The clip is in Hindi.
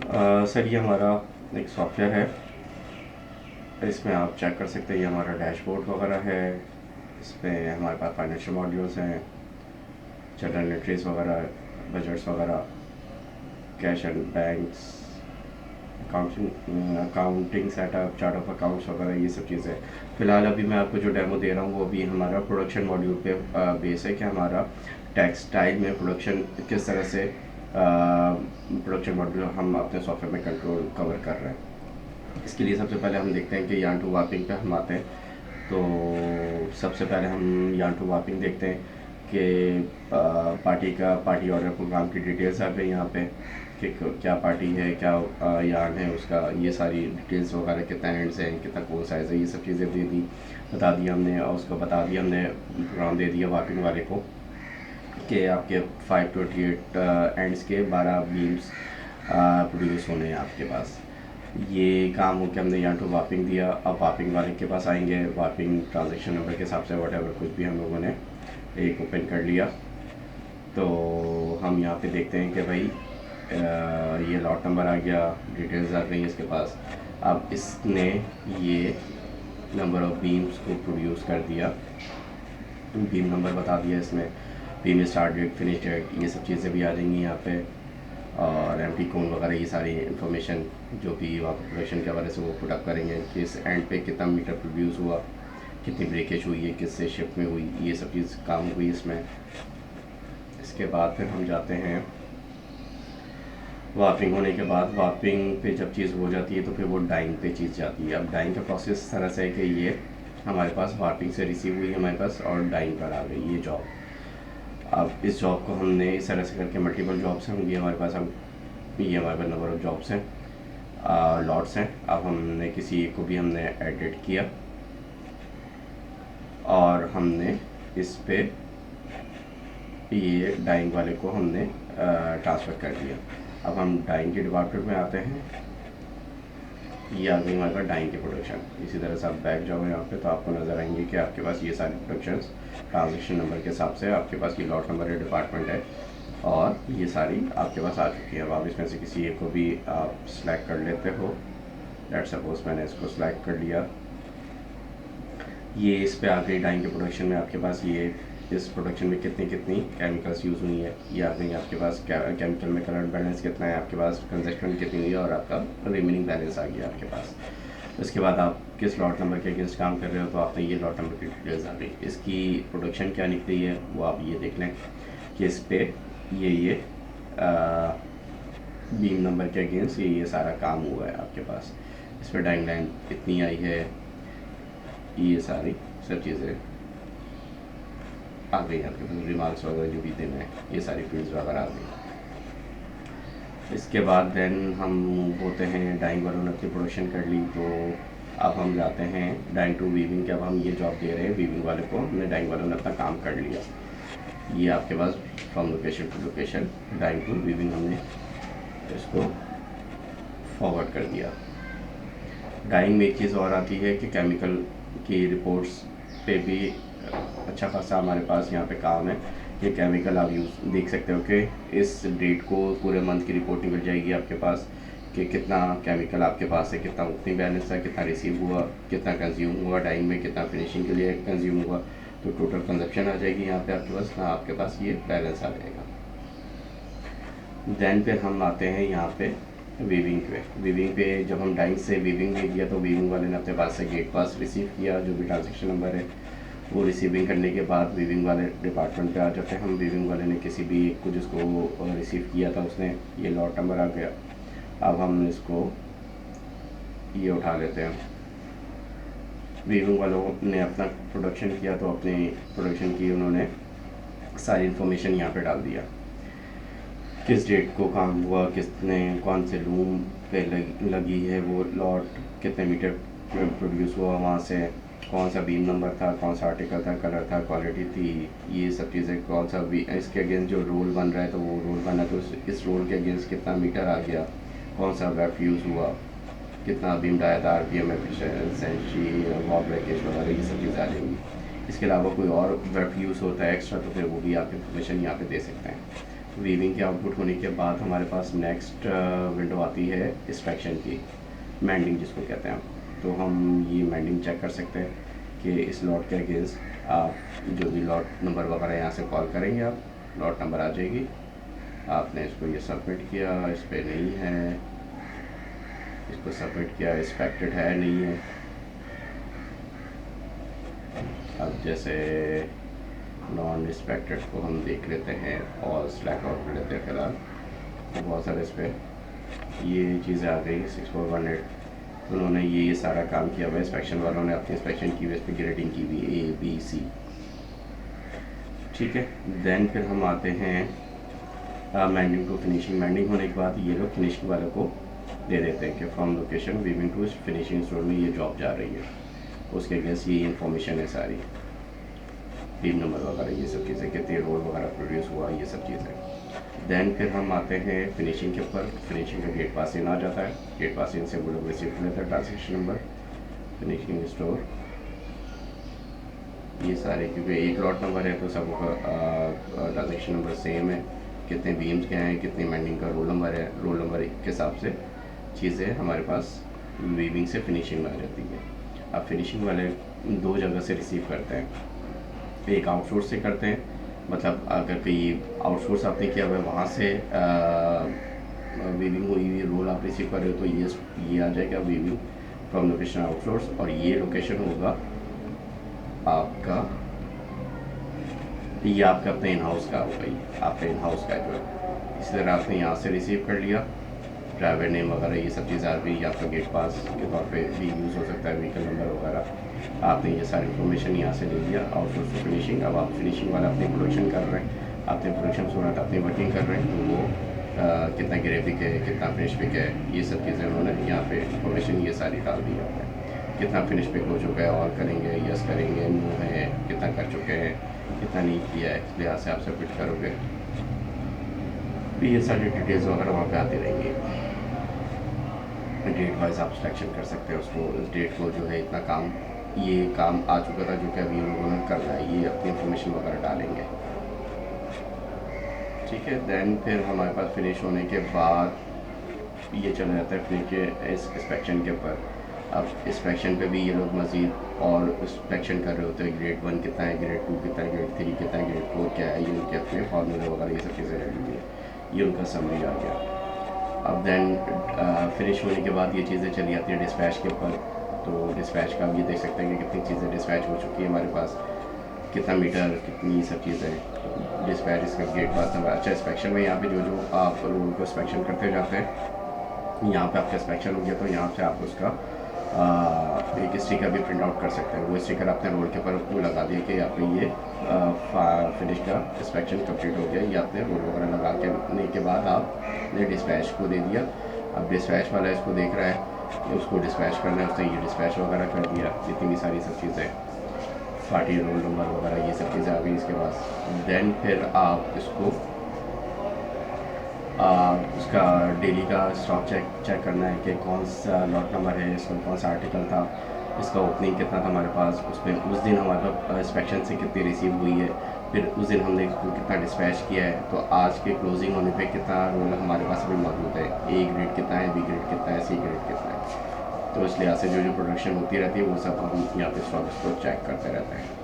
सर ये हमारा एक सॉफ्टवेयर है। इसमें आप चेक कर सकते हैं, ये हमारा डैशबोर्ड वगैरह है। इसमें हमारे पास फाइनेंशियल मॉड्यूल्स हैं, जनरल एंट्रीज वगैरह, बजट्स वगैरह, cash and banks, accounting setup, chart of accounts वगैरह, ये सब चीज़ें। फ़िलहाल अभी मैं आपको जो डेमो दे रहा हूँ वो अभी हमारा प्रोडक्शन मॉड्यूल पे बेस है कि हमारा टेक्सटाइल में प्रोडक्शन किस तरह से प्रोडक्शन मॉड्यूल हम अपने सॉफ्टवेयर में कंट्रोल कवर कर रहे हैं। इसके लिए सबसे पहले हम देखते हैं कि यार्न टू वार्पिंग पे हम आते हैं। तो सबसे पहले हम यार्न टू वार्पिंग देखते हैं कि पार्टी ऑर्डर प्रोग्राम की डिटेल्स आ गई यहाँ पे कि क्या पार्टी है, क्या यार्न है उसका, ये सारी डिटेल्स वगैरह, कितना एंड्स हैं, कितना कोर साइज़ है, ये सब चीज़ें दे दी, बता दी हमने। और उसको बता दिया हमने, प्रोग्राम दे दिया वार्पिंग वाले को कि आपके 528 एंड्स के 12 बीम्स प्रोड्यूस होने हैं आपके पास। ये काम हो के हमने यहाँ टू वार्पिंग दिया। अब वार्पिंग वाले के पास आएंगे, वार्पिंग ट्रांजेक्शन नंबर के हिसाब से वट कुछ भी हम लोगों ने एक ओपन कर लिया। तो हम यहाँ पे देखते हैं कि भाई ये लॉट नंबर आ गया, डिटेल्स आ गई इसके पास। अब इसने ये नंबर ऑफ बीम्स को प्रोड्यूस कर दिया, बीम नंबर बता दिया इसमें, beam start date, finish date, ये सब चीज़ें भी आ जाएंगी यहाँ पे। और एम्प्टी कोन वगैरह, ये सारी इन्फॉर्मेशन जो भी वहाँ पर प्रोडक्शन के हवाले से वो पुट अप करेंगे कि इस एंड पे कितना मीटर प्रोड्यूस हुआ, कितनी ब्रेकेज हुई है, किससे शिफ्ट में हुई, ये सब चीज़ काम हुई इसमें। इसके बाद फिर हम जाते हैं वार्पिंग होने के बाद। वार्पिंग पे जब चीज़ हो जाती है तो फिर वो डाइंग पे चीज़ जाती है। अब डाइंग का प्रोसेस इस तरह से है कि ये हमारे पास वार्पिंग से रिसीव हुई हमारे पास और डाइंग पर आ गई ये जॉब। अब इस जॉब को हमने इस तरह से करके मल्टीपल जॉब्स हैं ये हमारे पास। अब ये हमारे पास नंबर ऑफ जॉब्स हैं, लॉट्स हैं। अब हमने किसी एक को भी हमने एडिट किया और हमने इस पे ये डाइंग वाले को हमने ट्रांसफ़र कर दिया। अब हम डाइंग के डिपार्टमेंट में आते हैं। ये आ गई हमारे पास डाइंग की प्रोडक्शन। इसी तरह से आप बैक जाओ यहाँ पे तो आपको नज़र आएंगे कि आपके पास ये सारी प्रोडक्शंस ट्रांजेक्शन नंबर के हिसाब से आपके पास ये लॉट नंबर है, डिपार्टमेंट है, और ये सारी आपके पास आ चुकी है। अब आप इसमें से किसी एक को भी आप सिलेक्ट कर लेते हो। लेट सपोज मैंने इसको सिलेक्ट कर लिया, ये इस पे आ गई डाइंग के प्रोडक्शन में। आपके पास ये इस प्रोडक्शन में कितनी कितनी केमिकल्स यूज़ हुई है ये आ गई आपके पास। केमिकल में करंट बैलेंस कितना है आपके पास, कंजस्टेंट कितनी हुई है, और आपका रिमेनिंग बैलेंस आ गया आपके पास। उसके बाद आप किस लॉट नंबर के अगेंस्ट काम कर रहे हो तो आपने ये लॉट नंबर की डिटेल्स आ गई। इसकी प्रोडक्शन क्या निकली है वो आप ये देख लें कि इस पर ये बीम नंबर के अगेंस्ट ये सारा काम हुआ है आपके पास। इस पर डाइंग लाइन इतनी आई है, ये सारी सब चीज़ें आ गई आपके पास। रिमार्क्स वगैरह जो भी देना है ये सारी फील्ड्स वगैरह आ गई। इसके बाद देन हम होते हैं, डाइंग वालों ने अपनी प्रोडक्शन कर ली तो अब हम जाते हैं डाइंग टू वीविंग के। अब हम ये जॉब दे रहे हैं वीविंग वाले को, हमने डाइंग वालों ने अपना काम कर लिया। ये आपके पास from location to location dyeing to weaving हमने इसको फॉरवर्ड कर दिया। डाइंग में एक चीज़ और आती है कि केमिकल की रिपोर्ट्स पे भी अच्छा खासा हमारे पास यहाँ पे काम है। ये केमिकल आप यूज़ देख सकते हो कि इस डेट को पूरे मंथ की रिपोर्टिंग मिल जाएगी आपके पास कि कितना केमिकल आपके पास है, कितना उतनी बैलेंस है, कितना रिसीव हुआ, कितना कंज्यूम हुआ डाइंग में, कितना फिनिशिंग के लिए कंज्यूम हुआ, तो टोटल कंजप्शन आ जाएगी यहाँ पे आपके पास। हाँ, आपके पास ये बैलेंस आ जाएगा। देन फिर हम आते हैं यहाँ पे वीविंग पे। वीविंग पे जब हम डाइंग से वीविंग में दिया तो वीविंग वाले ने अपने पास से गेट पास रिसीव किया, जो भी ट्रांजेक्शन नंबर है वो रिसीविंग करने के बाद वीविंग वाले डिपार्टमेंट पे आ जाते हैं हम। वीविंग वाले ने किसी भी एक को जिसको रिसीव किया था उसने ये लॉट नंबर आ गया। अब हम इसको ये उठा लेते हैं। वीविंग वालों ने अपना प्रोडक्शन किया तो अपनी प्रोडक्शन की उन्होंने सारी इन्फॉर्मेशन यहाँ पे डाल दिया, किस डेट को काम हुआ, किसने कौन से लूम पे लगी है वो लॉट, कितने मीटर प्रोड्यूस हुआ वहाँ से, कौन सा बीम नंबर था, कौन सा आर्टिकल था, कलर था, क्वालिटी थी, ये सब चीज़ें। कौन सा इसके अगेंस्ट जो रोल बन रहा है तो वो रोल बना तो इस रोल के अगेंस्ट कितना मीटर आ गया, कौन सा वेफ यूज़ हुआ, कितना बीम डाया था, RPM एफिशिएंसी, वॉल ब्रेकेज वगैरह, ये सब चीज़ें आ जाएंगी। इसके अलावा कोई और वेफ यूज़ होता है एक्स्ट्रा तो फिर वो भी आप इंफॉर्मेशन यहाँ पे दे सकते हैं। वीविंग के आउटपुट होने के बाद हमारे पास नेक्स्ट विंडो आती है इंस्पेक्शन की, मैंडिंग जिसको कहते हैं। तो हम ये मैंडिंग चेक कर सकते हैं कि इस लॉट के अगेंस्ट आप जो भी लॉट नंबर वगैरह यहाँ से कॉल करेंगे, आप लॉट नंबर आ जाएगी। आपने इसको ये सबमिट किया, इस पर नहीं है, इसको सबमिट किया, इंस्पेक्टेड है नहीं है। अब जैसे नॉन इंस्पेक्टेड को हम देख लेते हैं और सिलेक्ट आउट कर लेते हैं फ़िलहाल। तो बहुत सारे इस पर ये चीज़ें आ गई 6418। उन्होंने ये सारा काम किया हुआ, इंस्पेक्शन वालों ने अपनी इंस्पेक्शन की हुई, इस पर ग्रेडिंग की हुई ABC, ठीक है। देन फिर हम आते हैं मैंडिंग टू फिनिशिंग। मैंडिंग होने के बाद ये लोग फिनिशिंग वालों को दे देते हैं कि from location weaving to finishing store में ये जॉब जा रही है, उसके अगेंस्ट ये इंफॉर्मेशन है सारी, बीम नंबर वगैरह ये सब चीज़ें, कितने रोल वगैरह प्रोड्यूस हुआ, ये सब चीज़ें। देन फिर हम आते हैं फिनिशिंग के ऊपर। फिनिशिंग का गेट पासिंग आ जाता है, गेट पासिंग से वो लोग रिसीव कर लेते हैं ट्रांजेक्शन नंबर, फिनिशिंग स्टोर, ये सारे, क्योंकि एक लॉट नंबर है तो सबका ट्रांजेक्शन नंबर सेम है, कितने बीम्स के हैं, कितनी मैंडिंग का रोल नंबर है, रोल नंबर के हिसाब से चीज़ें हमारे पास वीविंग से फिनिशिंग में आ जाती है। अब फिनिशिंग वाले दो जगह से रिसीव करते हैं, एक आउटसोर्स से करते हैं, मतलब अगर कहीं आउटसोर्स आपने किया हुआ है वहाँ से वीविंग हुई हुई रोल आप रिसीव कर रहे हो तो ये आ जाएगा वीविंग फ्रॉम लोकेशन आउटसोर्स, और ये लोकेशन होगा आपका, ये आपका अपने इन हाउस का होगा, ये आपका इन हाउस का जो है। इसी तरह आपने यहाँ से रिसीव कर लिया, ड्राइवर नेम वगैरह ये सब चीज़ें आ गई, आपका गेट पास के तौर पे भी यूज़ हो सकता है, व्हीकल नंबर वगैरह। आपने ये सारी इन्फॉर्मेशन यहाँ से ले लिया, आउटसोर्स टू फिनिशिंग। अब आप फिनिशिंग वाला अपनी प्रोडक्शन कर रहे हैं, आपने प्रोडक्शन स्टूडेंट अपनी वर्किंग कर रहे हैं, तो वो कितना ग्रेविक है, कितना फिनिश पिक है, ये सब चीज़ें उन्होंने यहाँ पे इन्फॉर्मेशन ये सारी डाल दी है। कितना फिनिश पिक हो चुका है, और करेंगे, यस करेंगे, नो है, कितना कर चुके हैं, कितना नहीं किया है, इस लिहाज से आप सबमिट करोगे, तो ये सारी डिटेल्स वगैरह वहाँ पे आती रहेंगी। डेट वाइज आप सिलेक्शन कर सकते हैं उसको, इस डेट को जो है इतना काम, ये काम आ चुका था जो कि अभी लोगों ने करना है, ये अपनी इन्फॉर्मेशन वगैरह डालेंगे, ठीक है। देन फिर हमारे पास फिनिश होने के बाद ये चला जाता है फिर के इंस्पेक्शन के ऊपर। अब इंस्पेक्शन पे भी ये लोग मज़ीद और इंस्पेक्शन कर रहे होते हैं, ग्रेड 1 कितना है, ग्रेड 2 कितना है, ग्रेड 3 कितना है, ग्रेड 4 क्या है, ये उनके अपने फॉर्मूले वगैरह ये सब चीज़ें रहती है, ये उनका समरी आ गया। अब देन फिनिश होने के बाद ये चीज़ें चली जाती हैं डिस्पैच के ऊपर। तो डिस्पैच का भी देख सकते हैं कि कितनी चीज़ें डिस्पैच हो चुकी है हमारे पास, कितना मीटर, कितनी सब चीज़ें डिस्पैच, इसका गेट पास नंबर। अच्छा, इंस्पेक्शन में यहाँ पे जो जो आप रोल को इंस्पेक्शन करते जाते हैं, यहाँ पे आपका इंस्पेक्शन हो गया तो यहाँ से आप उसका एक स्टिकर भी प्रिंट आउट कर सकते हैं। वो स्टिकर अपने रोल के ऊपर वो लगा दिया कि आपने ये फिनिश का इंस्पेक्शन कंप्लीट हो गया, ये आपने रोल वगैरह लगा के के बाद आपने डिस्पैच को दे दिया। अब डिस्पैच वाला इसको देख रहा है कि उसको डिस्पैच करना है, उसने ये डिस्पैच वगैरह कर दिया, जितनी भी सारी सब चीज़ें, पार्टी रोल नंबर वगैरह ये सब चीज़ें आ गई इसके पास। देन फिर आप इसको उसका डेली का स्टॉक चेक करना है कि कौन सा लॉट नंबर है, इसमें कौन सा आर्टिकल था, इसका ओपनिंग कितना था हमारे पास, उसमें उस दिन हमारे पास इंस्पेक्शन से कितनी रिसीव हुई है, फिर उस दिन हमने इसको कितना डिस्पैच किया है, तो आज के क्लोजिंग होने पे कितना रोल हमारे पास भी मौजूद है, ए ग्रेड कितना है, बी ग्रेड कितना है, सी ग्रेड कितना है। तो इस लिहाज से जो जो प्रोडक्शन होती रहती है वो सब हम यहाँ पे स्टॉक चेक करते रहते हैं।